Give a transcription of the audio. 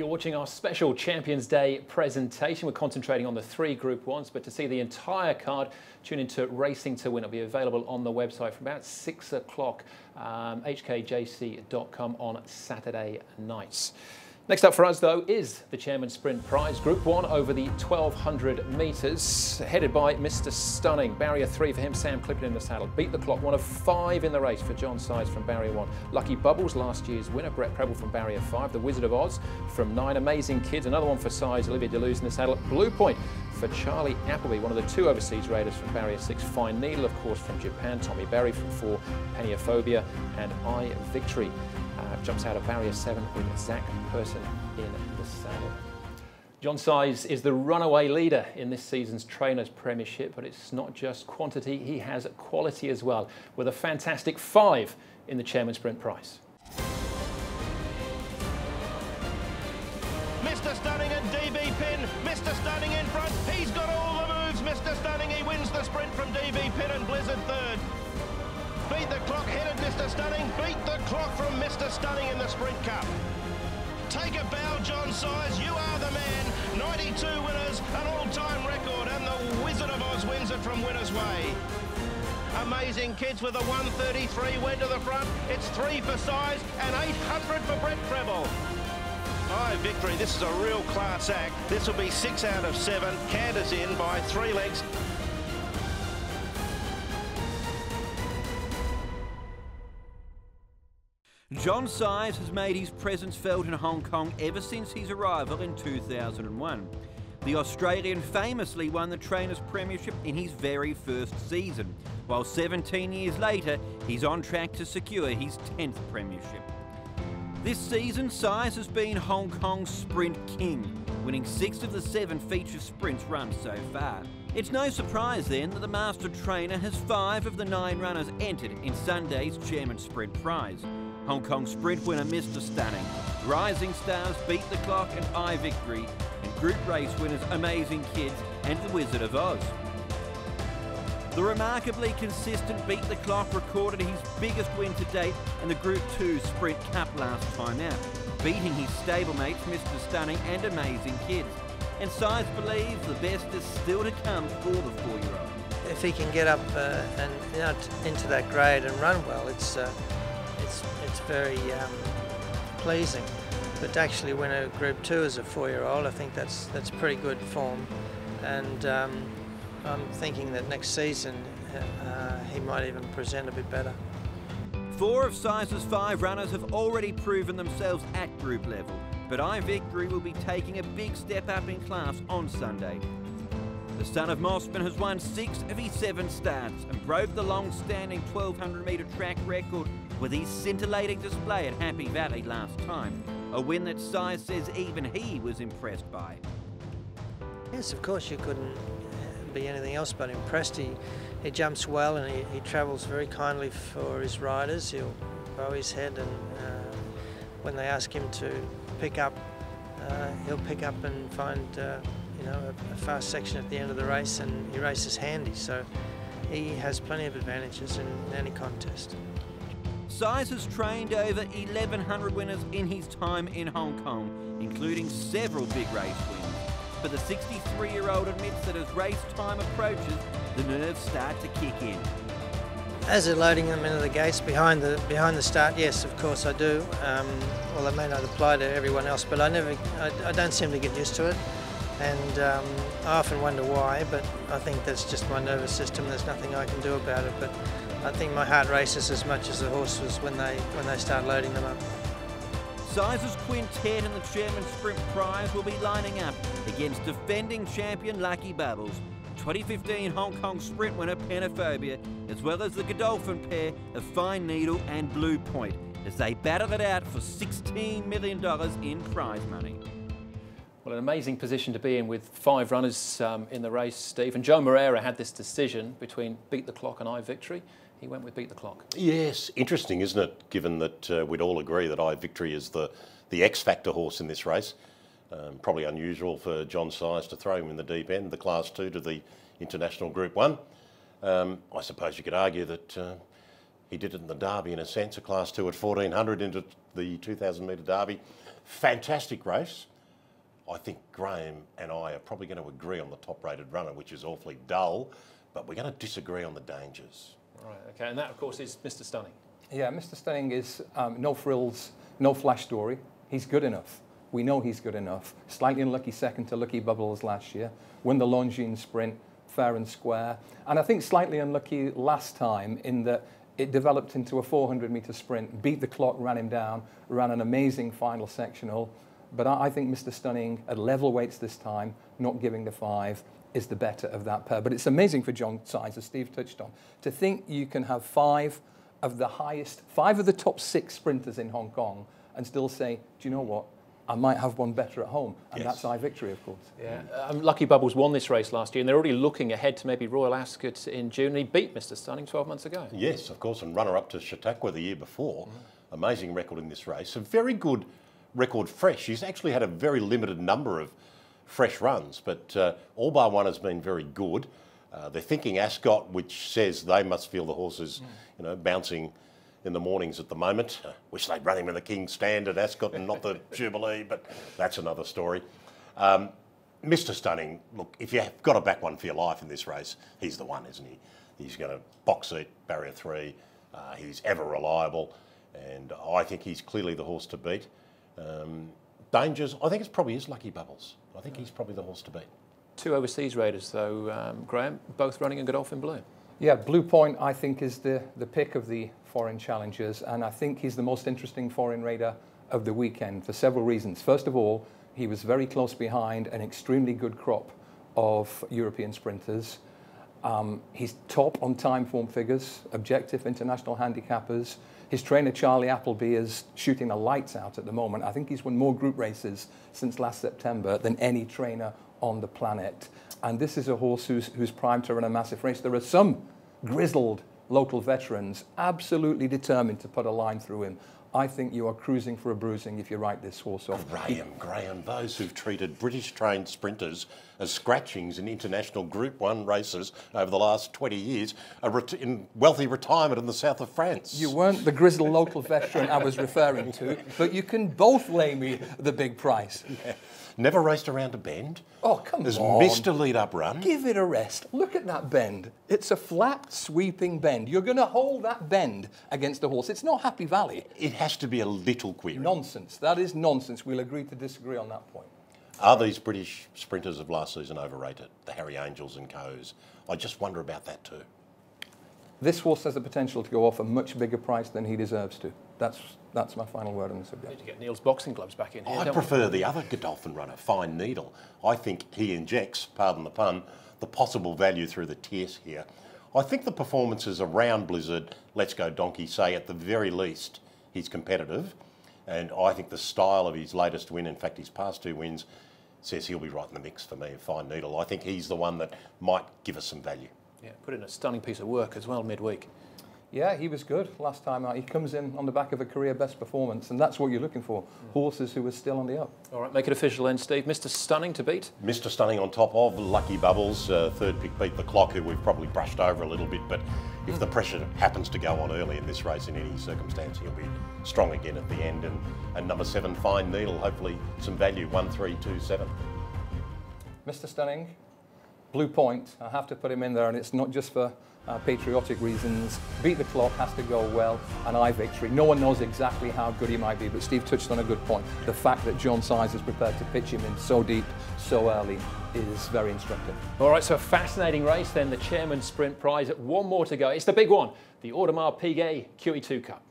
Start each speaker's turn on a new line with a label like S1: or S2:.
S1: You're watching our special Champions Day presentation. We're concentrating on the 3 Group 1s, but to see the entire card, tune into Racing to Win. It'll be available on the website from about 6 o'clock, hkjc.com on Saturday nights. Next up for us, though, is the Chairman's Sprint Prize, Group 1 over the 1,200 metres, headed by Mr. Stunning. Barrier 3 for him, Sam Clipperton in the saddle. Beat the clock, one of 5 in the race for John Size from Barrier 1. Lucky Bubbles, last year's winner, Brett Preble from Barrier 5. The Wizard of Oz from 9. Amazing Kids, another one for Size, Olivia Deleuze in the saddle. Blue Point for Charlie Appleby, one of the 2 overseas raiders from Barrier 6. Fine Needle, of course, from Japan. Tommy Berry from 4. Peniophobia and I Victory. Jumps out of Barrier 7 with Zach Person in the saddle. John Size is the runaway leader in this season's Trainers' Premiership, but it's not just quantity, he has quality as well, with a fantastic 5 in the Chairman's Sprint Prize.
S2: Mr. Stunning and DB Pin. Mr. Stunning in front. He's got all the moves. Mr. Stunning, he wins the sprint from DB Pin and Blizzard third. Beat the clock, headed Mr. Stunning. Beat the clock from Mr. Stunning in the Sprint Cup. Take a bow, John Size. You are the man. 92 winners, an all-time record, and the Wizard of Oz wins it from Winner's Way. Amazing Kids with a 133 went to the front. It's 3 for Size and 800 for Brett Preble. Aye, Victory. This is a real class act. This will be 6 out of 7. Canters in by 3 legs.
S3: John Size has made his presence felt in Hong Kong ever since his arrival in 2001. The Australian famously won the Trainers' Premiership in his very first season, while 17 years later he's on track to secure his 10th premiership. This season, Size has been Hong Kong's sprint king, winning 6 of the 7 feature sprints run so far. It's no surprise then that the Master Trainer has 5 of the 9 runners entered in Sunday's Chairman's Sprint Prize. Hong Kong Sprint winner Mr. Stunning, Rising Stars, Beat the Clock and I Victory, and Group Race winners Amazing Kids and the Wizard of Oz. The remarkably consistent Beat the Clock recorded his biggest win to date in the Group 2 Sprint Cup last time out, beating his stablemates Mr. Stunning and Amazing Kids. And Size believes the best is still to come for the 4-year-old.
S4: If he can get up and into that grade and run well, it's very pleasing. But to actually win a Group 2 as a 4-year-old, I think that's pretty good form. And I'm thinking that next season he might even present a bit better.
S3: 4 of Size's 5 runners have already proven themselves at group level, but I Victory will be taking a big step up in class on Sunday. The son of Mossman has won 6 of his 7 starts and broke the long-standing 1,200 metre track record with his scintillating display at Happy Valley last time, a win that Size says even he was impressed by.
S4: Yes, of course you couldn't be anything else but impressed. He jumps well and he travels very kindly for his riders. He'll bow his head, and when they ask him to pick up, he'll pick up and find a fast section at the end of the race, and he races handy, so he has plenty of advantages in any contest.
S3: Size has trained over 1,100 winners in his time in Hong Kong, including several big race wins. But the 63-year-old admits that as race time approaches, the nerves start to kick in.
S4: As they're loading them into the gates behind the start, yes, of course I do. Well, it may not apply to everyone else, but I don't seem to get used to it. And I often wonder why, but I think that's just my nervous system. There's nothing I can do about it. But I think my heart races as much as the horses when they start loading them up.
S3: Size's quintet in the Chairman's Sprint Prize will be lining up against defending champion Lucky Bubbles, 2015 Hong Kong Sprint winner Peniophobia, as well as the Godolphin pair of Fine Needle and Blue Point, as they battle it out for $16 million in prize money.
S1: Well, an amazing position to be in with 5 runners in the race, Steve. And Joe Moreira had this decision between Beat the Clock and I Victory. He went with Beat the Clock. Yes, interesting, isn't it? Given that we'd all agree that I Victory is the X-factor horse in this race. Probably unusual for John Size to throw him in the deep end, the Class 2 to the International Group 1. I suppose you could argue that
S5: He did it in the Derby in a sense, a Class 2 at 1400 into the 2000 metre Derby. Fantastic race. I think Graham and I are probably going to agree on the top-rated runner, which is awfully dull, but we're going to disagree on the dangers.
S1: Right, okay, and that, of course, is Mr. Stunning.
S6: Yeah, Mr. Stunning is no frills, no flash story. He's good enough. We know he's good enough. Slightly unlucky second to Lucky Bubbles last year. Won the Longines Sprint, fair and square. And I think slightly unlucky last time in that it developed into a 400-metre sprint, beat the clock, ran him down, ran an amazing final sectional. But I think Mr. Stunning, at level weights this time, not giving the 5, is the better of that pair. But it's amazing for John Size, as Steve touched on, to think you can have 5 of the top 6 sprinters in Hong Kong and still say, do you know what? I might have one better at home. And that's iVictory, of course.
S1: Yeah. Lucky Bubbles won this race last year, and they're already looking ahead to maybe Royal Ascot in June. And he beat Mr. Stunning 12 months ago.
S5: Yes, of course, and runner-up to Chautauqua the year before. Amazing record in this race. A very good record fresh. He's actually had a very limited number of fresh runs, but all bar one has been very good. They're thinking Ascot, which says they must feel the horses, you know, bouncing in the mornings at the moment. Wish they'd run him in the King's Stand at Ascot and not the Jubilee, but that's another story. Mr. Stunning, look, if you've got to back one for your life in this race, he's the one, isn't he? He's going to box seat, barrier 3. He's ever reliable, and I think he's clearly the horse to beat. Dangers, I think it's probably his Lucky Bubbles. I think he's probably the horse to beat.
S1: 2 overseas raiders, though, Graham, both running in Godolphin Blue.
S6: Yeah, Blue Point, I think, is the pick of the foreign challengers, and I think he's the most interesting foreign raider of the weekend for several reasons. First of all, he was very close behind an extremely good crop of European sprinters. He's top on time form figures, objective international handicappers. His trainer, Charlie Appleby, is shooting the lights out at the moment. I think he's won more group races since last September than any trainer on the planet. And this is a horse who's primed to run a massive race. There are some grizzled local veterans absolutely determined to put a line through him. I think you are cruising for a bruising if you write this horse off.
S5: Graham, those who've treated British-trained sprinters as scratchings in international Group 1 races over the last 20 years are in wealthy retirement in the south of France.
S6: You weren't the grizzled local veteran I was referring to, but you can both lay me the big price.
S5: Yeah. Never raced around a bend.
S6: Oh, come on.
S5: Has missed a lead-up run.
S6: Give it a rest. Look at that bend. It's a flat, sweeping bend. You're going to hold that bend against the horse. It's not Happy Valley.
S5: It has to be a little queer.
S6: Nonsense. That is nonsense. We'll agree to disagree on that point.
S5: Are these British sprinters of last season overrated? The Harry Angels and co's. I just wonder about that too.
S6: This horse has the potential to go off a much bigger price than he deserves to. That's my final word on the subject.
S1: Need to get Neil's boxing gloves back in here.
S5: I prefer the other Godolphin runner, Fine Needle. I think he injects, pardon the pun, the possible value through the tierce here. I think the performances around Blizzard, Let's Go Donkey, say at the very least he's competitive. And I think the style of his latest win, in fact his past 2 wins, says he'll be right in the mix for me, Fine Needle. I think he's the one that might give us some value.
S1: Yeah, put in a stunning piece of work as well midweek.
S6: Yeah, he was good last time out. He comes in on the back of a career best performance, and that's what you're looking for. Horses who are still on the up.
S1: All right, make it official then, Steve. Mr. Stunning to beat?
S5: Mr. Stunning on top of Lucky Bubbles, third pick beat the clock, who we've probably brushed over a little bit, but if the pressure happens to go on early in this race in any circumstance, he'll be strong again at the end. And number 7, Fine Needle, hopefully some value, 1-3-2-7.
S6: Mr. Stunning, Blue Point, I have to put him in there, and it's not just for patriotic reasons. Beat the clock has to go well, and iVictory. No one knows exactly how good he might be, but Steve touched on a good point. The fact that John Size is prepared to pitch him in so deep, so early, is very instructive.
S1: All right, so a fascinating race then, the Chairman's Sprint Prize. 1 more to go. It's the big one, the Audemars Piguet QE2 Cup.